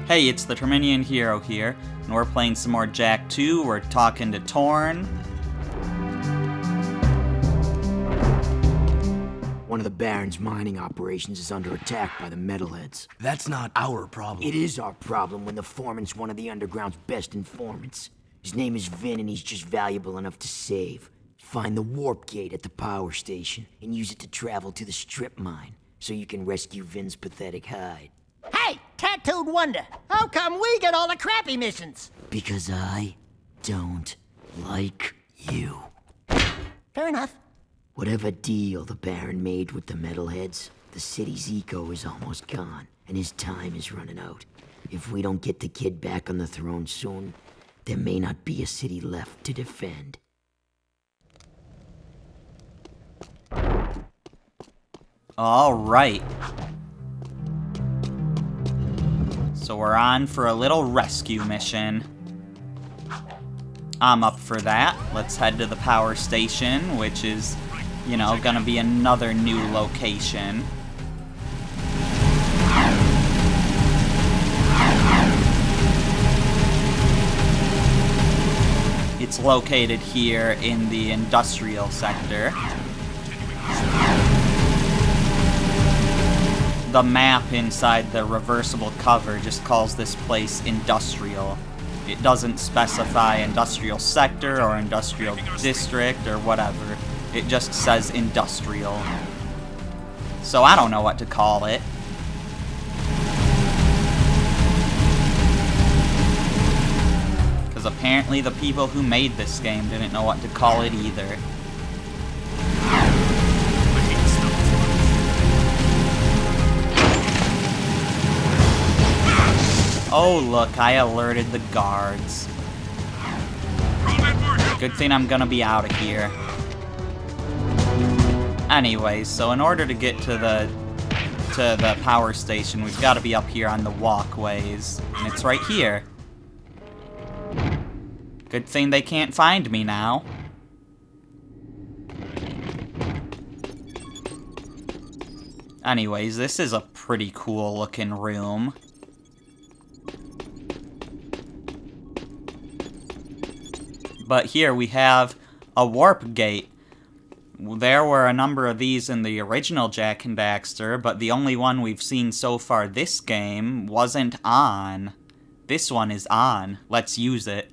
Hey, it's the Terminian Hero here, and we're playing some more Jak II. We're talking to Torn. One of the Baron's mining operations is under attack by the metalheads. That's not our problem. It is our problem when the foreman's one of the underground's best informants. His name is Vin, and he's just valuable enough to save. Find the warp gate at the power station and use it to travel to the strip mine so you can rescue Vin's pathetic hide. Hey, tattooed wonder, how come we get all the crappy missions? Because I don't like you. Fair enough. Whatever deal the Baron made with the metalheads, the city's eco is almost gone, and his time is running out. If we don't get the kid back on the throne soon, there may not be a city left to defend. All right. So we're on for a little rescue mission. I'm up for that. Let's head to the power station, which is, you know, gonna be another new location. It's located here in the industrial sector. The map inside the reversible cover just calls this place industrial. It doesn't specify industrial sector or industrial district or whatever. It just says industrial. So I don't know what to call it. Because apparently the people who made this game didn't know what to call it either. Oh look, I alerted the guards. Good thing I'm gonna be out of here. Anyways, so in order to get to the power station, we've got to be up here on the walkways, and it's right here. Good thing they can't find me now. Anyways, this is a pretty cool looking room. But here we have a warp gate. There were a number of these in the original Jak and Daxter, but the only one we've seen so far this game wasn't on. This one is on. Let's use it.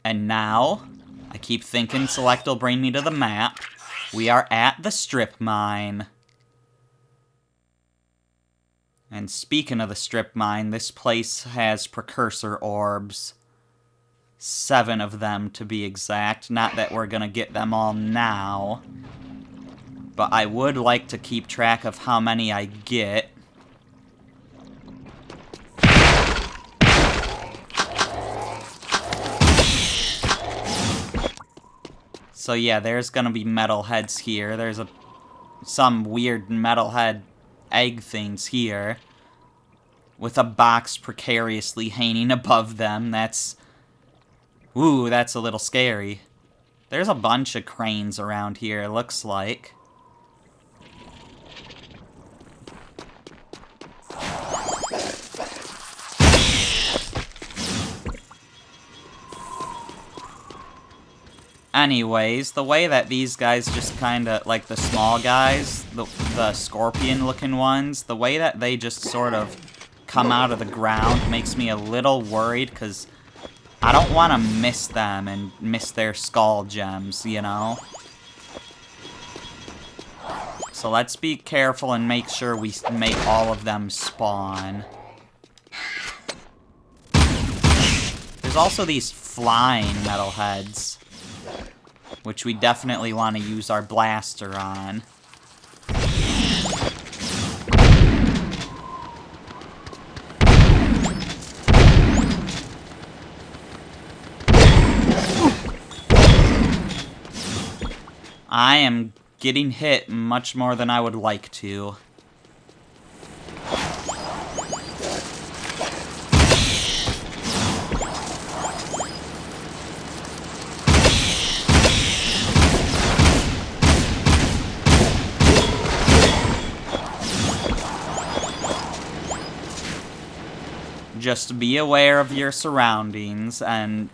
And now, I keep thinking select will bring me to the map. We are at the strip mine. And speaking of the strip mine, this place has precursor orbs. 7 of them to be exact. Not that we're gonna get them all now. But I would like to keep track of how many I get. So yeah, there's gonna be metalheads here. There's some weird metalhead egg things here. With a box precariously hanging above them. That's a little scary. There's a bunch of cranes around here, it looks like. Anyways, the way that these guys just kinda, like the small guys, the scorpion-looking ones, the way that they just sort of come out of the ground makes me a little worried, because I don't want to miss them and miss their skull gems, you know? So let's be careful and make sure we make all of them spawn. There's also these flying metalheads, which we definitely want to use our blaster on. I am getting hit much more than I would like to. just be aware of your surroundings, and,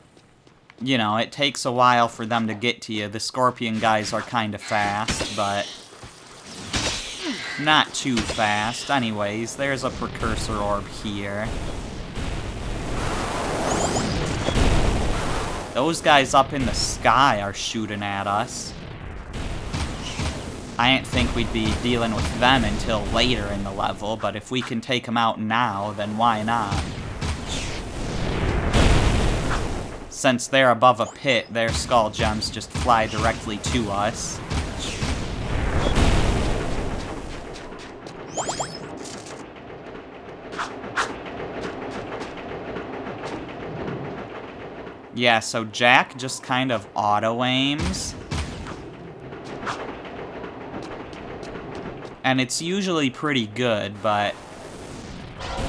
you know, it takes a while for them to get to you. The scorpion guys are kind of fast, but not too fast. Anyways, there's a precursor orb here. Those guys up in the sky are shooting at us. I didn't think we'd be dealing with them until later in the level, but if we can take them out now, then why not? Since they're above a pit, their skull gems just fly directly to us. Yeah, so Jak just kind of auto-aims. And it's usually pretty good, but,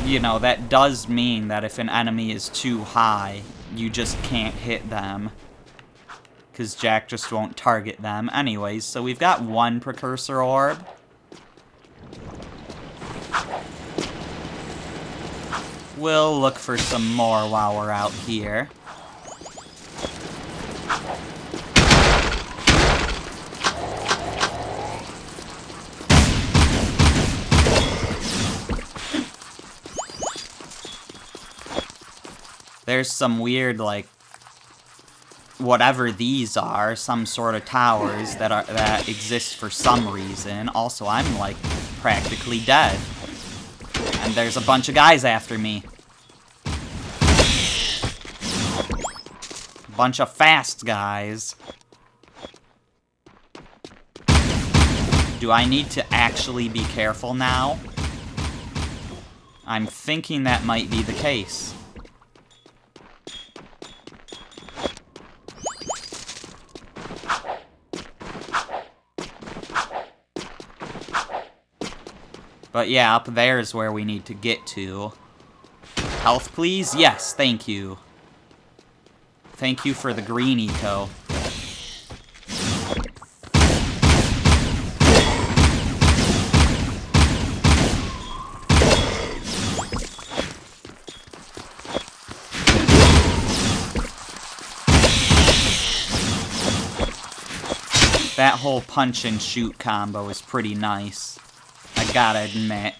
you know, that does mean that if an enemy is too high, you just can't hit them. Because Jak just won't target them. Anyways, so we've got one precursor orb. We'll look for some more while we're out here. There's some weird, like, whatever these are, some sort of towers that exist for some reason. Also, I'm, like, practically dead. And there's a bunch of guys after me. Bunch of fast guys. Do I need to actually be careful now? I'm thinking that might be the case. But yeah, up there is where we need to get to. Health, please? Yes, thank you. Thank you for the green eco. That whole punch and shoot combo is pretty nice. I gotta admit.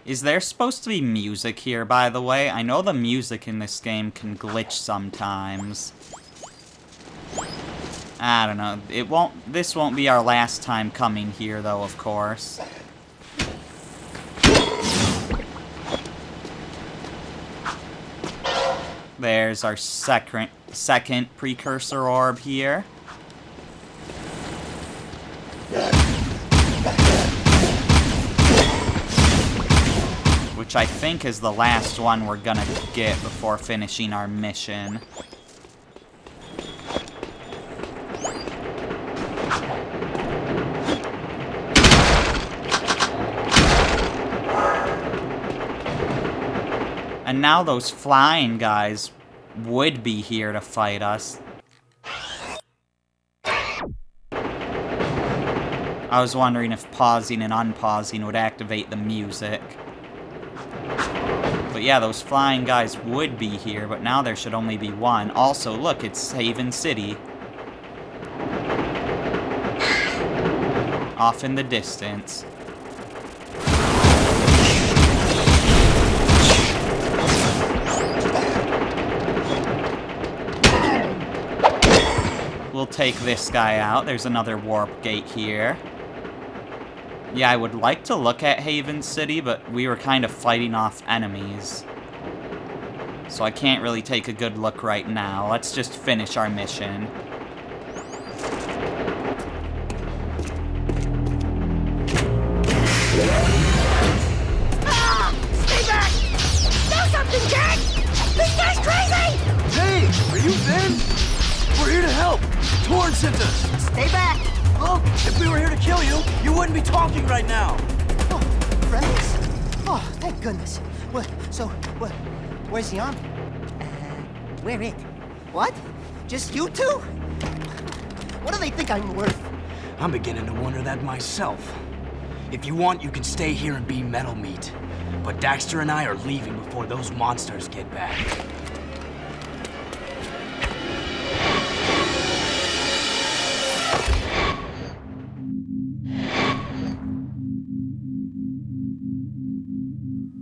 Is there supposed to be music here, by the way? I know the music in this game can glitch sometimes. I don't know. This won't be our last time coming here, though, of course. There's our second precursor orb here. Which I think is the last one we're gonna get before finishing our mission. And now those flying guys would be here to fight us. I was wondering if pausing and unpausing would activate the music. But yeah, those flying guys would be here, but now there should only be one. Also, look, it's Haven City. Off in the distance. We'll take this guy out. There's another warp gate here. Yeah, I would like to look at Haven City, but we were kind of fighting off enemies. So I can't really take a good look right now. Let's just finish our mission. Ah! Stay back! Do something, Jak! This guy's crazy! Hey, are you Vin? We're here to help. Torn sent us. Stay back! Look, if we were here to kill you, you wouldn't be talking right now. Oh, friendlies? Oh, thank goodness. Where's the army? Where it? What? Just you two? What do they think I'm worth? I'm beginning to wonder that myself. If you want, you can stay here and be metal meat. But Daxter and I are leaving before those monsters get back.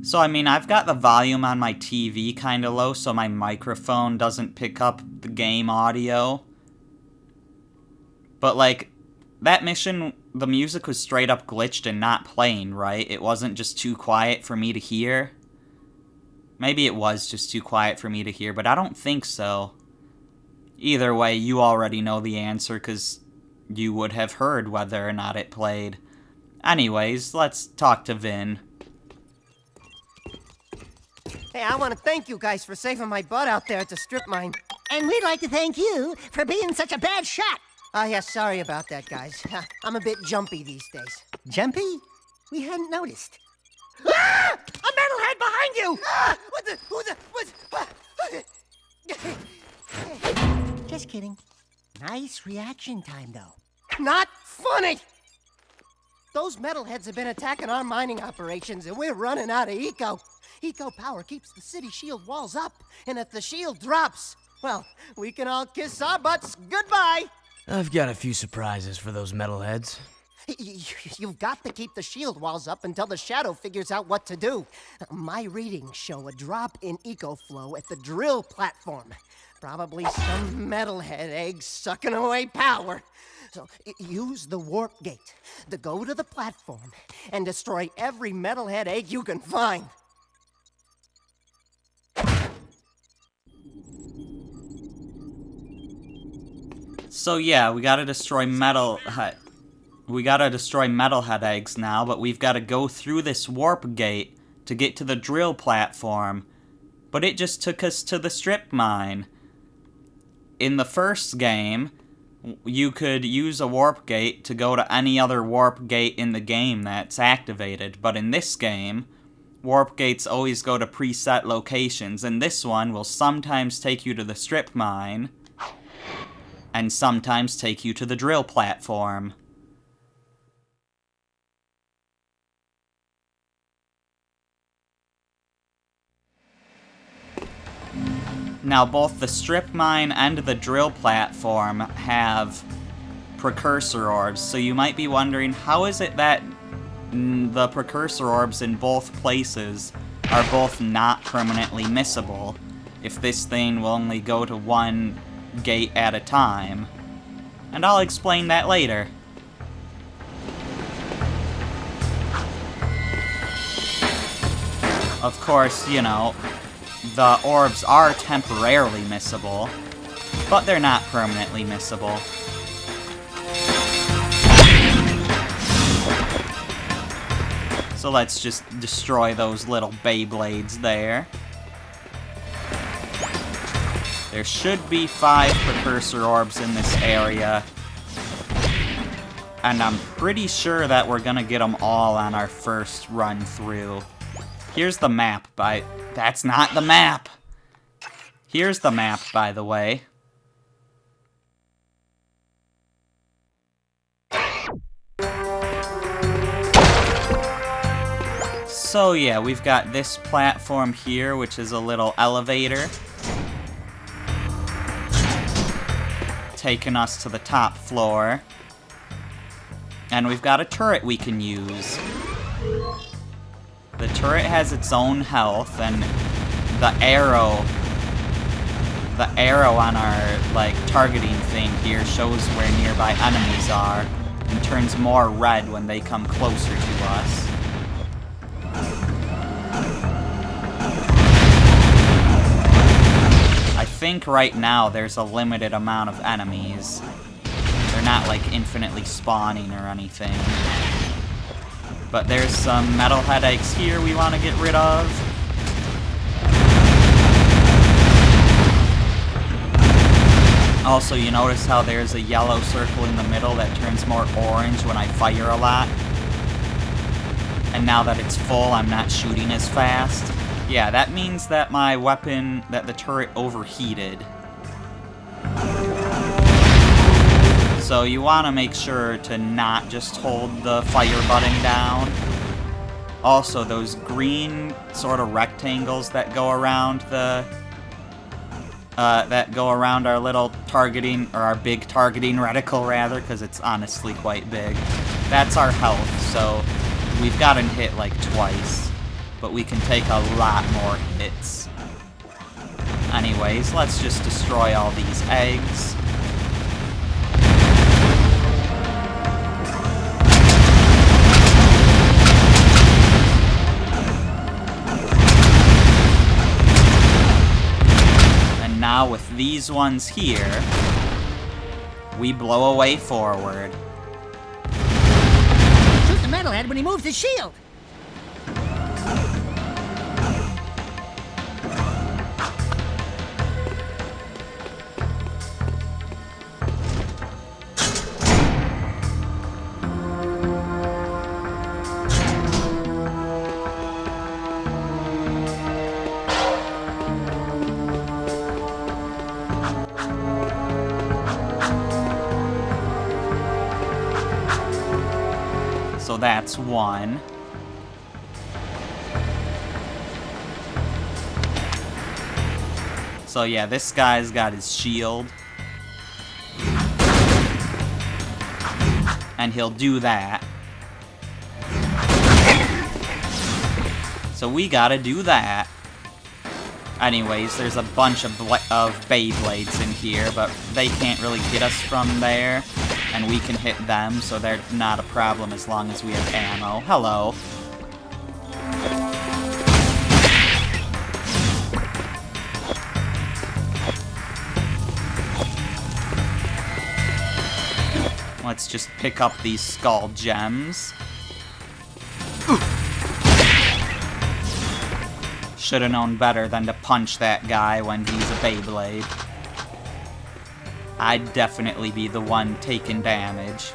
So, I mean, I've got the volume on my TV kind of low, so my microphone doesn't pick up the game audio. But, like, that mission, the music was straight up glitched and not playing, right? It wasn't just too quiet for me to hear. Maybe it was just too quiet for me to hear, but I don't think so. Either way, you already know the answer, because you would have heard whether or not it played. Anyways, let's talk to Vin. Hey, I want to thank you guys for saving my butt out there at the strip mine. And we'd like to thank you for being such a bad shot. Oh, yeah, sorry about that, guys. I'm a bit jumpy these days. Jumpy? We hadn't noticed. Ah! A metalhead behind you! Ah! Just kidding. Nice reaction time, though. Not funny! Those metalheads have been attacking our mining operations, and we're running out of eco. Eco power keeps the city shield walls up, and if the shield drops, well, we can all kiss our butts goodbye. I've got a few surprises for those metalheads. You've got to keep the shield walls up until the Shadow figures out what to do. My readings show a drop in eco flow at the drill platform. Probably some metalhead egg sucking away power. So use the warp gate to go to the platform and destroy every metalhead egg you can find. So yeah, we gotta destroy metalhead eggs now, but we've gotta go through this warp gate to get to the drill platform. But it just took us to the strip mine. In the first game, you could use a warp gate to go to any other warp gate in the game that's activated. But in this game, warp gates always go to preset locations, and this one will sometimes take you to the strip mine, and sometimes take you to the drill platform. Now, both the strip mine and the drill platform have precursor orbs, so you might be wondering, how is it that the precursor orbs in both places are both not permanently missable, if this thing will only go to one gate at a time? And I'll explain that later. Of course, you know, the orbs are temporarily missable, but they're not permanently missable. So let's just destroy those little Beyblades there. There should be 5 precursor orbs in this area, and I'm pretty sure that we're gonna get them all on our first run through. Here's the map, that's not the map! Here's the map, by the way. So yeah, we've got this platform here, which is a little elevator, taking us to the top floor. And we've got a turret we can use. The turret has its own health, and the arrow on our, like, targeting thing here shows where nearby enemies are, and turns more red when they come closer to us. I think right now there's a limited amount of enemies. They're not, like, infinitely spawning or anything. But there's some metalhead eggs here we want to get rid of. Also, you notice how there's a yellow circle in the middle that turns more orange when I fire a lot? And now that it's full, I'm not shooting as fast. Yeah, that means that my weapon, that the turret overheated. So you want to make sure to not just hold the fire button down. Also, those green sort of rectangles that go around the... that go around our little targeting, or our big targeting reticle, rather, because it's honestly quite big. That's our health, so we've gotten hit like twice, but we can take a lot more hits. Anyways, let's just destroy all these eggs. Now with these ones here, we blow away forward. Shoot the metalhead when he moves his shield. So that's one. So yeah, this guy's got his shield. And he'll do that. So we gotta do that. Anyways, there's a bunch of Beyblades in here, but they can't really get us from there. And we can hit them, so they're not a problem as long as we have ammo. Hello. Let's just pick up these skull gems. Should've known better than to punch that guy when he's a Beyblade. I'd definitely be the one taking damage.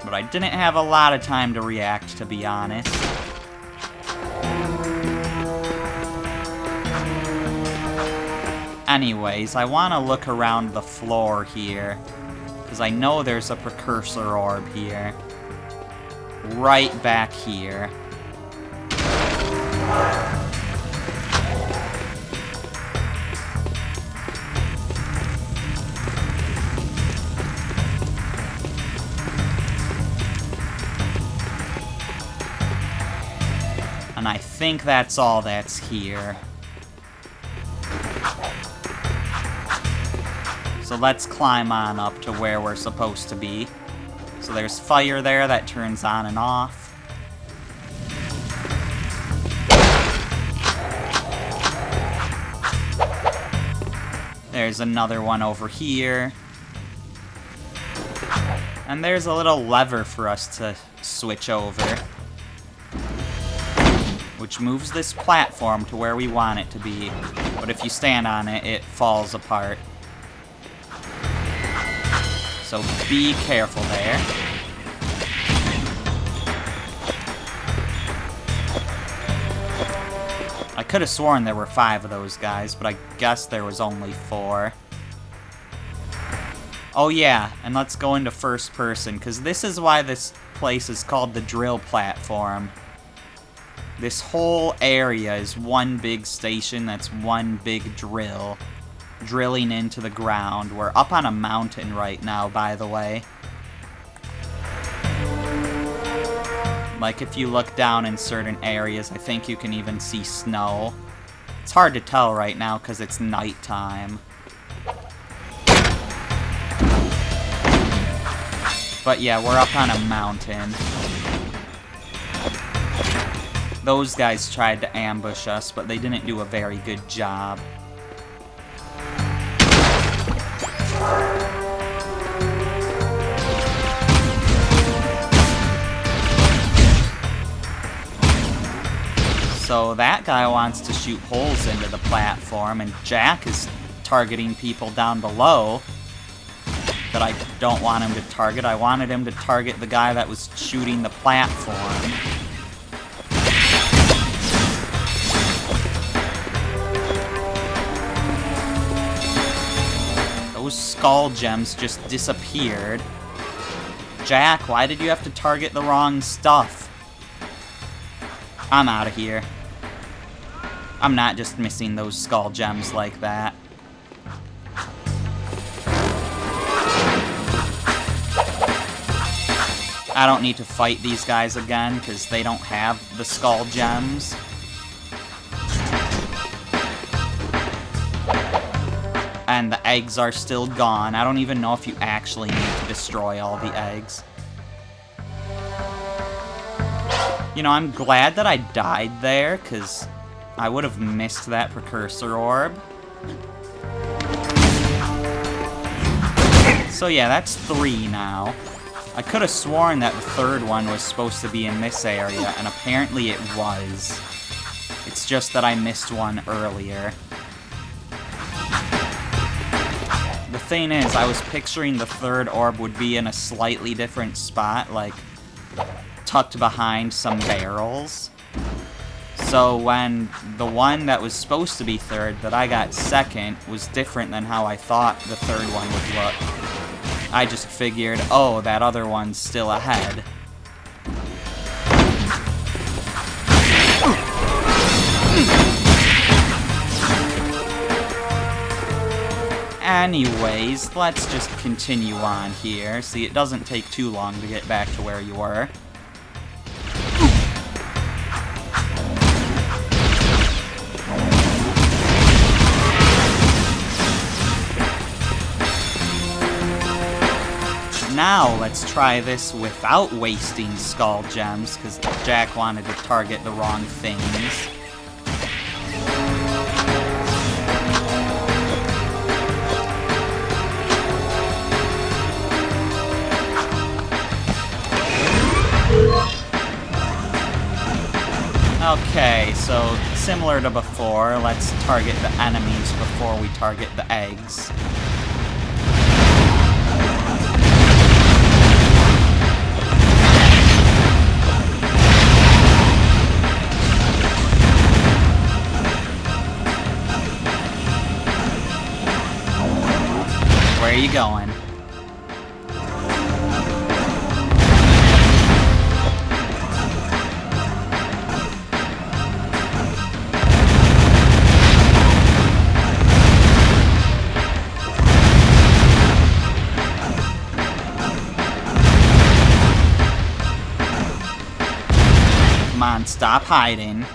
But I didn't have a lot of time to react, to be honest. Anyways, I want to look around the floor here, because I know there's a precursor orb here. Right back here. And I think that's all that's here. So let's climb on up to where we're supposed to be. So there's fire there that turns on and off. There's another one over here. And there's a little lever for us to switch over, which moves this platform to where we want it to be. But if you stand on it, it falls apart. So be careful there. I could have sworn there were 5 of those guys, but I guess there was only 4. Oh yeah, and let's go into first person, because this is why this place is called the drill platform. This whole area is one big station that's one big drill, drilling into the ground. We're up on a mountain right now, by the way. Like, if you look down in certain areas, I think you can even see snow. It's hard to tell right now because it's nighttime. But yeah, we're up on a mountain. Those guys tried to ambush us, but they didn't do a very good job. So that guy wants to shoot holes into the platform, and Jak is targeting people down below that I don't want him to target. I wanted him to target the guy that was shooting the platform. Those skull gems just disappeared. Jak, why did you have to target the wrong stuff? I'm out of here. I'm not just missing those skull gems like that. I don't need to fight these guys again, because they don't have the skull gems. And the eggs are still gone. I don't even know if you actually need to destroy all the eggs. You know, I'm glad that I died there, because I would have missed that precursor orb. So yeah, that's 3 now. I could have sworn that the third one was supposed to be in this area, and apparently it was. It's just that I missed one earlier. The thing is, I was picturing the third orb would be in a slightly different spot, like tucked behind some barrels. So when the one that was supposed to be third, that I got second, was different than how I thought the third one would look, I just figured, oh, that other one's still ahead. Anyways, let's just continue on here. See, it doesn't take too long to get back to where you were. Now, let's try this without wasting skull gems, because Jak wanted to target the wrong things. Okay, so similar to before, let's target the enemies before we target the eggs. Where are you going? Come on, stop hiding.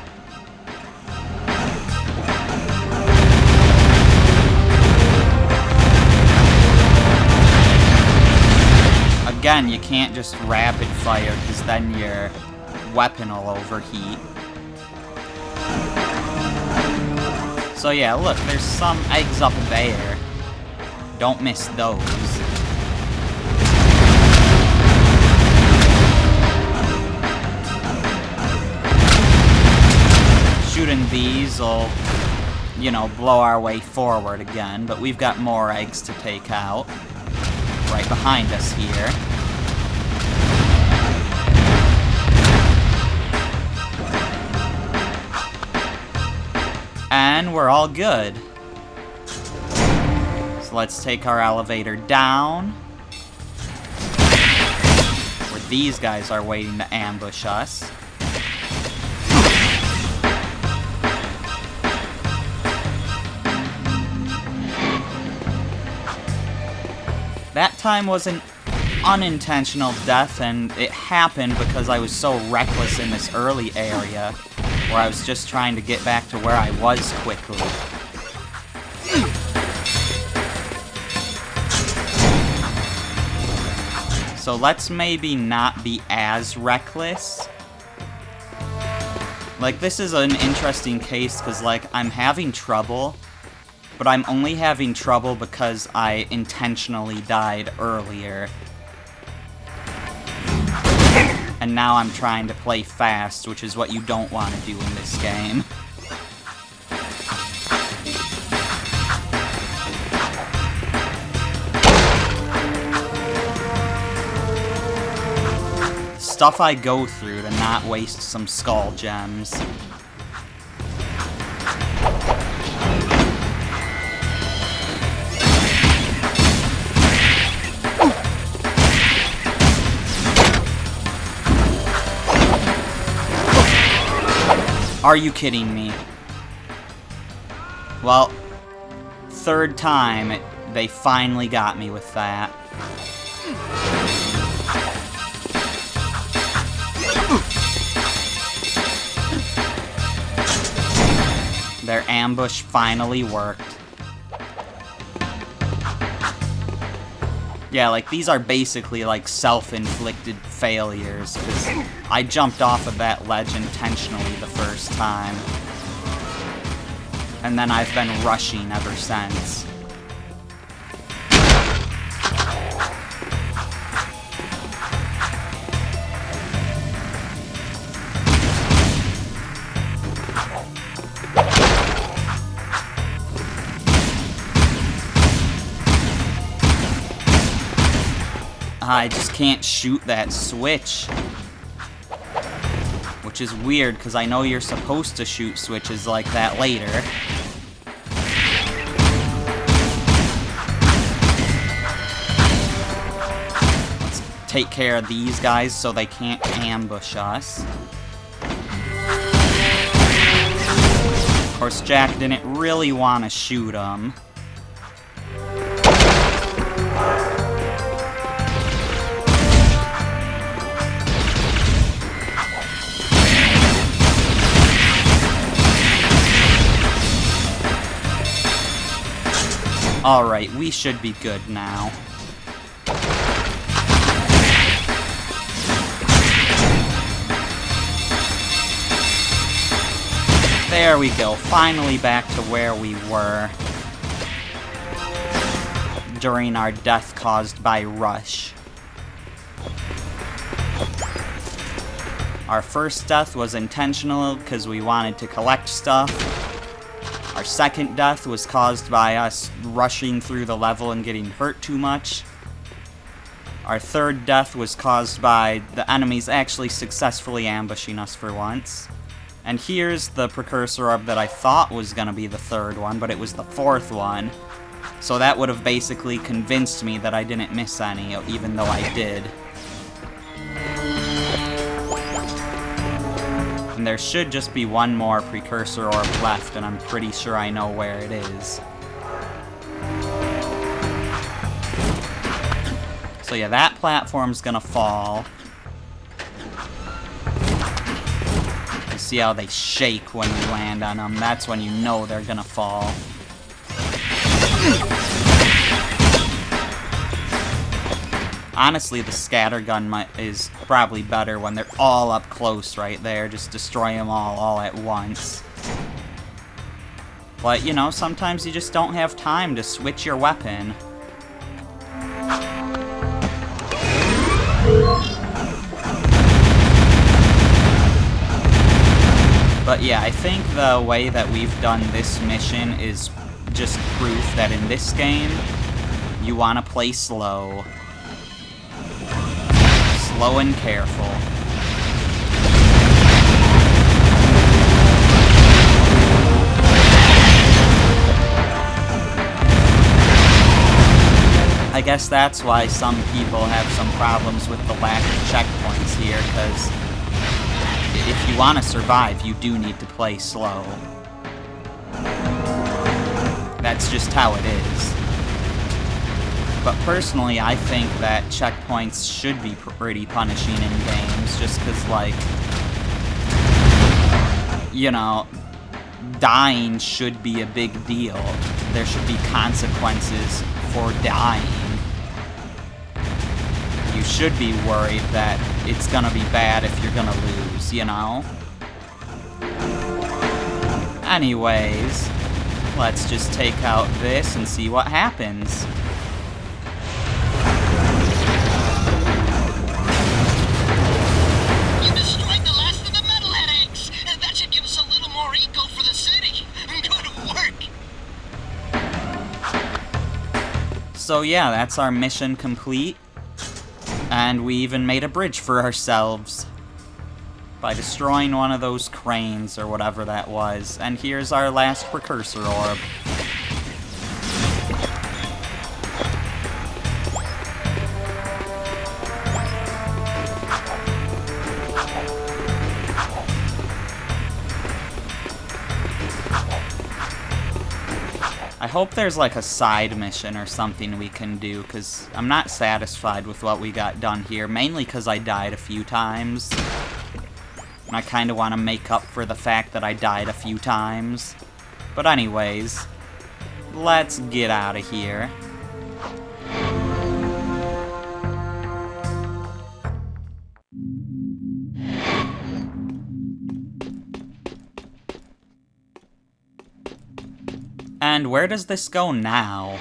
Again, you can't just rapid fire, because then your weapon will overheat. So yeah, look, there's some eggs up there. Don't miss those. Shooting these will, you know, blow our way forward again, but we've got more eggs to take out. Right behind us here. And we're all good. So let's take our elevator down, where these guys are waiting to ambush us. That time was an unintentional death, and it happened because I was so reckless in this early area, where I was just trying to get back to where I was quickly. So let's maybe not be as reckless. Like, this is an interesting case, because, like, I'm having trouble, but I'm only having trouble because I intentionally died earlier. And now I'm trying to play fast, which is what you don't want to do in this game. stuff I go through to not waste some skull gems. Are you kidding me? Well, third time, they finally got me with that. Their ambush finally worked. Yeah, like, these are basically, like, self-inflicted failures, because I jumped off of that ledge intentionally the first time. And then I've been rushing ever since. I just can't shoot that switch. Which is weird, because I know you're supposed to shoot switches like that later. Let's take care of these guys so they can't ambush us. Of course, Jak didn't really want to shoot them. Alright, we should be good now. There we go, finally back to where we were during our death caused by Rush. Our first death was intentional because we wanted to collect stuff. Our second death was caused by us rushing through the level and getting hurt too much. Our third death was caused by the enemies actually successfully ambushing us for once. And here's the precursor orb that I thought was going to be the third one, but it was the fourth one. So that would have basically convinced me that I didn't miss any, even though I did. And there should just be one more precursor orb left, and I'm pretty sure I know where it is. So yeah, that platform's gonna fall. You see how they shake when you land on them? That's when you know they're gonna fall. Honestly, the scattergun is probably better when they're all up close right there. Just destroy them all at once. But, you know, sometimes you just don't have time to switch your weapon. But yeah, I think the way that we've done this mission is just proof that in this game, you want to play slow. Slow and careful. I guess that's why some people have some problems with the lack of checkpoints here, because if you want to survive, you do need to play slow. That's just how it is. But personally, I think that checkpoints should be pretty punishing in games, just because, like, you know, dying should be a big deal. There should be consequences for dying. You should be worried that it's gonna be bad if you're gonna lose, you know? Anyways, let's just take out this and see what happens. So yeah, that's our mission complete. And we even made a bridge for ourselves by destroying one of those cranes or whatever that was. And here's our last precursor orb. I hope there's like a side mission or something we can do, because I'm not satisfied with what we got done here, mainly because I died a few times. And I kind of want to make up for the fact that I died a few times. But anyways, let's get out of here. And where does this go now?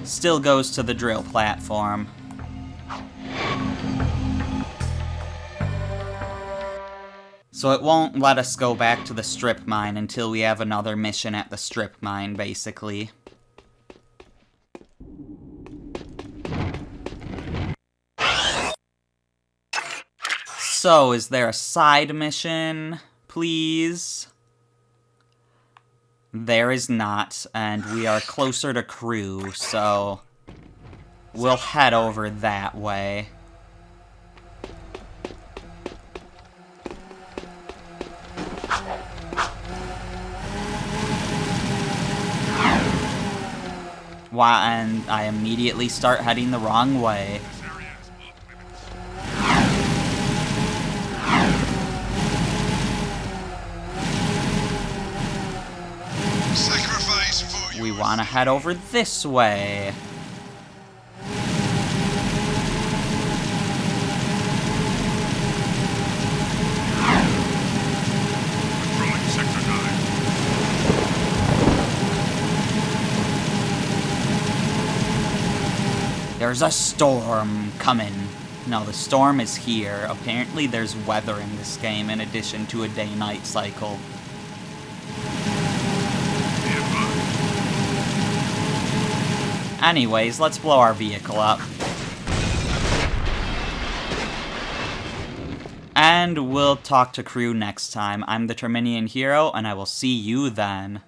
Still goes to the drill platform. So it won't let us go back to the strip mine until we have another mission at the strip mine, basically. So, is there a side mission, please? There is not, and we are closer to crew, so we'll head over that way. Wow, and I immediately start heading the wrong way. We want to head over this way. There's a storm coming. No, the storm is here. Apparently there's weather in this game in addition to a day-night cycle. Anyways, let's blow our vehicle up. And we'll talk to crew next time. I'm the Terminian Hero, and I will see you then.